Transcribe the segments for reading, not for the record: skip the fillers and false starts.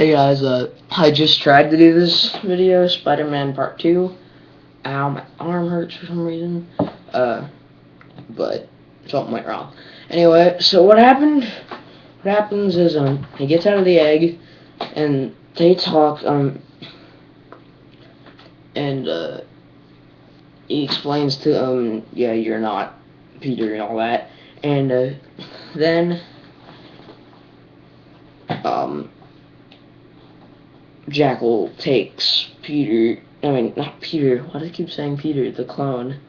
Hey guys, I just tried to do this video, Spider-Man Part 2. Ow, my arm hurts for some reason. But something went wrong. Anyway, so what happens is, he gets out of the egg, and they talk, and, he explains to, yeah, you're not Peter and all that. And, then, Jackal takes Peter, not Peter, why do I keep saying Peter, the clone,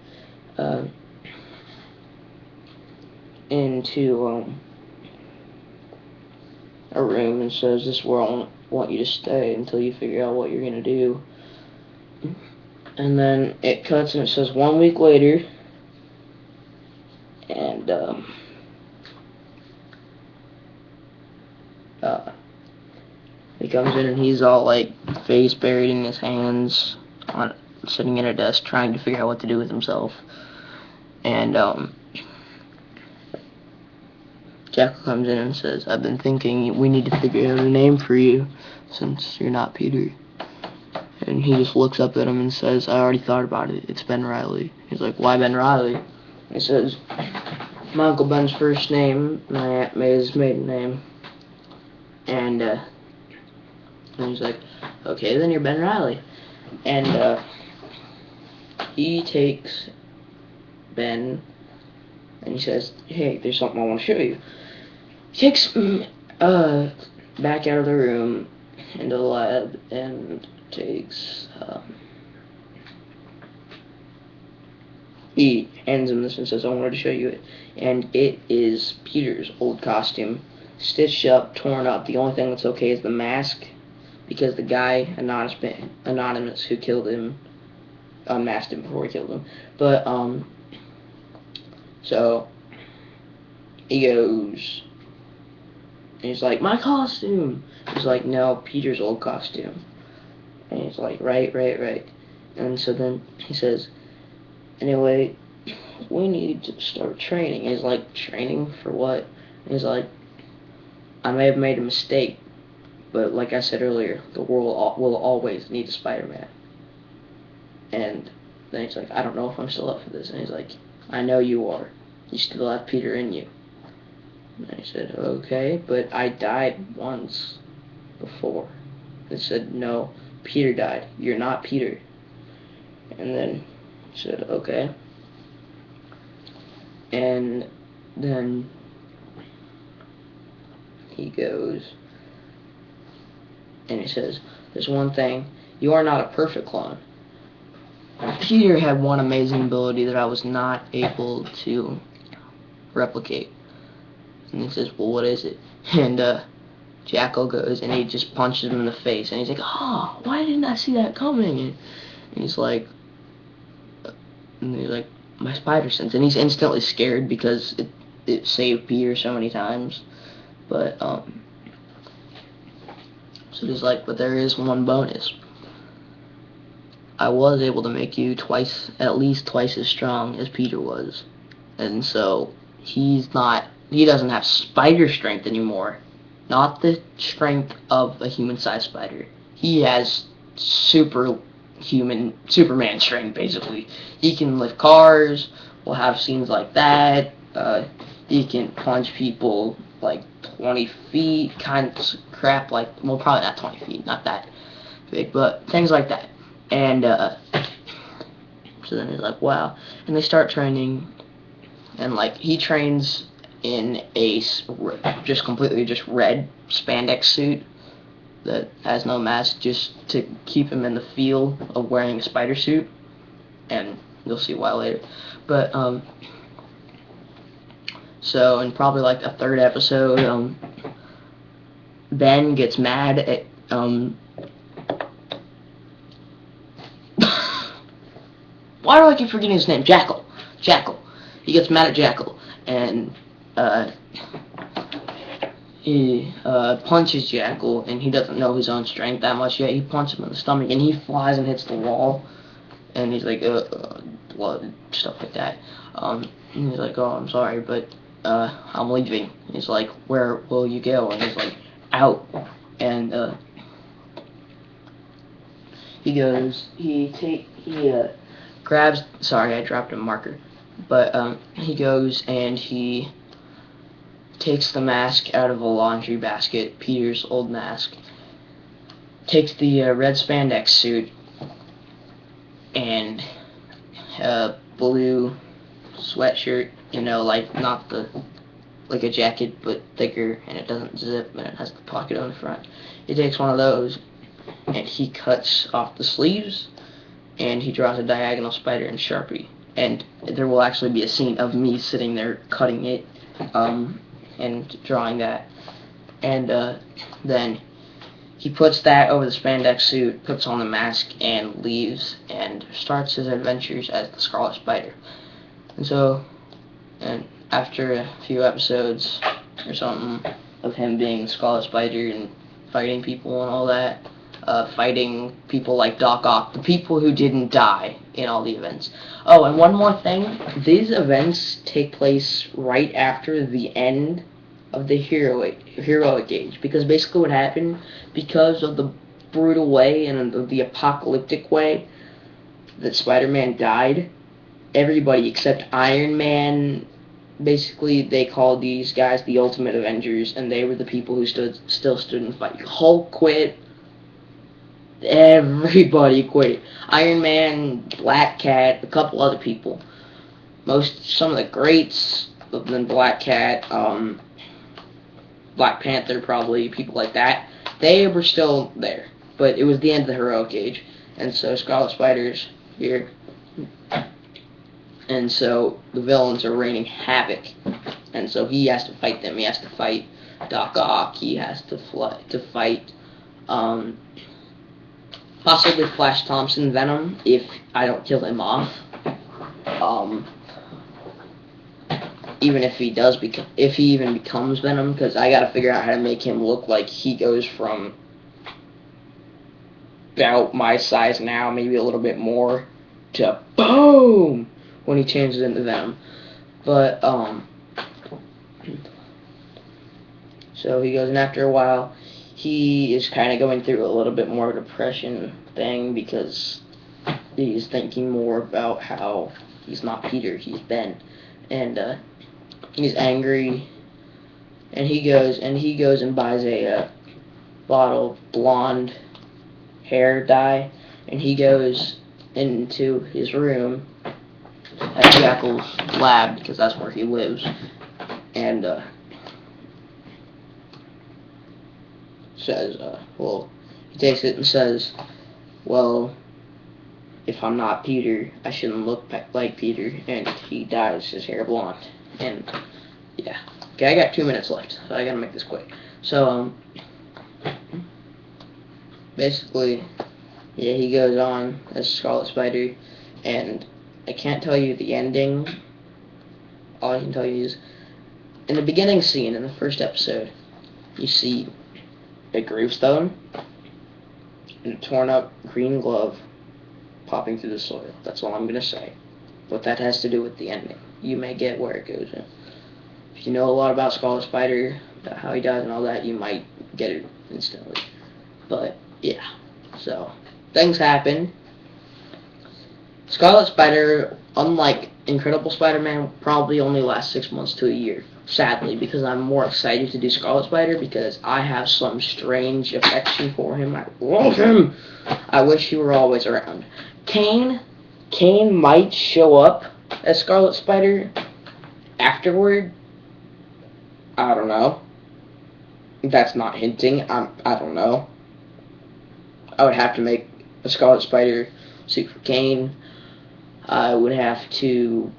into, a room and says, this world want you to stay until you figure out what you're gonna do. And then it cuts and it says 1 week later, and, he comes in and he's all like face buried in his hands, sitting at a desk trying to figure out what to do with himself. And Jackal comes in and says, I've been thinking we need to figure out a name for you since you're not Peter. And he just looks up at him and says, I already thought about it. It's Ben Riley. He's like, why Ben Riley? He says, my Uncle Ben's first name, my Aunt May's maiden name. And he's like, okay, then you're Ben Riley. And he takes Ben and he says, hey, there's something I want to show you. He takes him back out of the room into the lab and takes he hands him this and says, I wanted to show you it. And it is Peter's old costume, stitched up, torn up. The only thing that's okay is the mask, because the guy, Anonymous, who killed him, unmasked him before he killed him. But, so, he goes, and he's like, my costume! He's like, no, Peter's old costume. And he's like, right. And so then he says, anyway, we need to start training. And he's like, training for what? And he's like, I may have made a mistake, but like I said earlier, the world will always need a Spider-Man. And then he's like, I don't know if I'm still up for this. And he's like, I know you are. You still have Peter in you. And I said, okay, but I died once before. They said, no, Peter died. You're not Peter. And then I said, okay. And then he goes, and he says, there's one thing, you are not a perfect clone. Peter had one amazing ability that I was not able to replicate. And he says, well, what is it? And Jackal goes and he just punches him in the face. And he's like, oh, why didn't I see that coming? And he's like, my spider sense. And he's instantly scared because it saved Peter so many times. But, so he's like, but there is one bonus. I was able to make you at least twice as strong as Peter was. And so he doesn't have spider strength anymore. Not the strength of a human-sized spider. He has Superman strength, basically. He can lift cars. We'll have scenes like that. He can punch people like 20 feet, kind of crap like, well, probably not 20 feet, not that big, but things like that. And so then he's like, wow. And they start training, and like he trains in a completely red spandex suit that has no mask, just to keep him in the feel of wearing a spider suit, and you'll see why later. But so in probably like a third episode, Ben gets mad at why do I keep forgetting his name? Jackal. He gets mad at Jackal, and he punches Jackal, and he doesn't know his own strength that much yet. He punches him in the stomach, and he flies and hits the wall, and he's like, blood, stuff like that. And he's like, oh, I'm sorry, but I'm leaving. And he's like, where will you go? And he's like, out. And he grabs. Sorry, I dropped a marker. But he goes and he takes the mask out of a laundry basket, Peter's old mask. Takes the red spandex suit and blue sweatshirt. Like not like a jacket, but thicker, and it doesn't zip, and it has the pocket on the front. He takes one of those, and he cuts off the sleeves, and he draws a diagonal spider in Sharpie. And there will actually be a scene of me sitting there cutting it, and drawing that. And then he puts that over the spandex suit, puts on the mask, and leaves, and starts his adventures as the Scarlet Spider. And after a few episodes or something of him being the Scarlet Spider and fighting people and all that, fighting people like Doc Ock, the people who didn't die in all the events. Oh, and one more thing, these events take place right after the end of the heroic age, because basically what happened, because of the brutal way and the apocalyptic way that Spider-Man died, everybody except Iron Man, basically they called these guys the Ultimate Avengers, and they were the people who still stood and fight. Hulk quit. Everybody quit. Iron Man, Black Cat, a couple other people. Some of the greats, other than Black Cat, Black Panther, probably, people like that, they were still there. But it was the end of the heroic age, and so Scarlet Spider's here. And so the villains are raining havoc, and so he has to fight them. He has to fight Doc Ock. He has to fight possibly Flash Thompson Venom if I don't kill him off. Even if he even becomes Venom, because I gotta figure out how to make him look like he goes from about my size now, maybe a little bit more, to boom when he changes into Venom. But so he goes, and after a while, he is kind of going through a little bit more depression thing, because he's thinking more about how he's not Peter, he's Ben, and he's angry, and he goes and buys a bottle of blonde hair dye, and he goes into his room at Jackal's lab, because that's where he lives, and says, he takes it and says, well, if I'm not Peter, I shouldn't look like Peter, and he dyes his hair blonde. And yeah, okay, I got 2 minutes left, so I gotta make this quick. So basically, yeah, he goes on as Scarlet Spider, and I can't tell you the ending. All I can tell you is, in the beginning scene, in the first episode, you see a gravestone and a torn up green glove popping through the soil. That's all I'm going to say. What that has to do with the ending. You may get where it goes in. If you know a lot about Scarlet Spider, about how he dies and all that, you might get it instantly. But, yeah. So, things happen. Scarlet Spider, unlike Incredible Spider-Man, probably only lasts 6 months to a year. Sadly, because I'm more excited to do Scarlet Spider, because I have some strange affection for him. I love him! I wish he were always around. Kane might show up as Scarlet Spider afterward. I don't know. That's not hinting. I don't know. I would have to make a Scarlet Spider suit for Kane. I would have to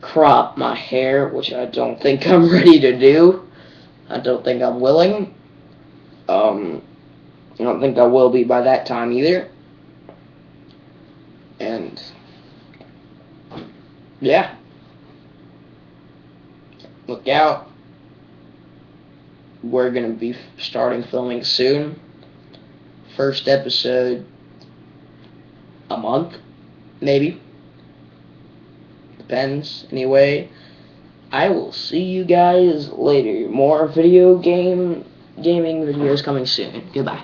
crop my hair, which I don't think I'm ready to do. I don't think I'm willing. I don't think I will be by that time either. And yeah, look out. We're gonna be starting filming soon. First episode a month, maybe. Depends. Anyway, I will see you guys later. More gaming videos coming soon. Goodbye.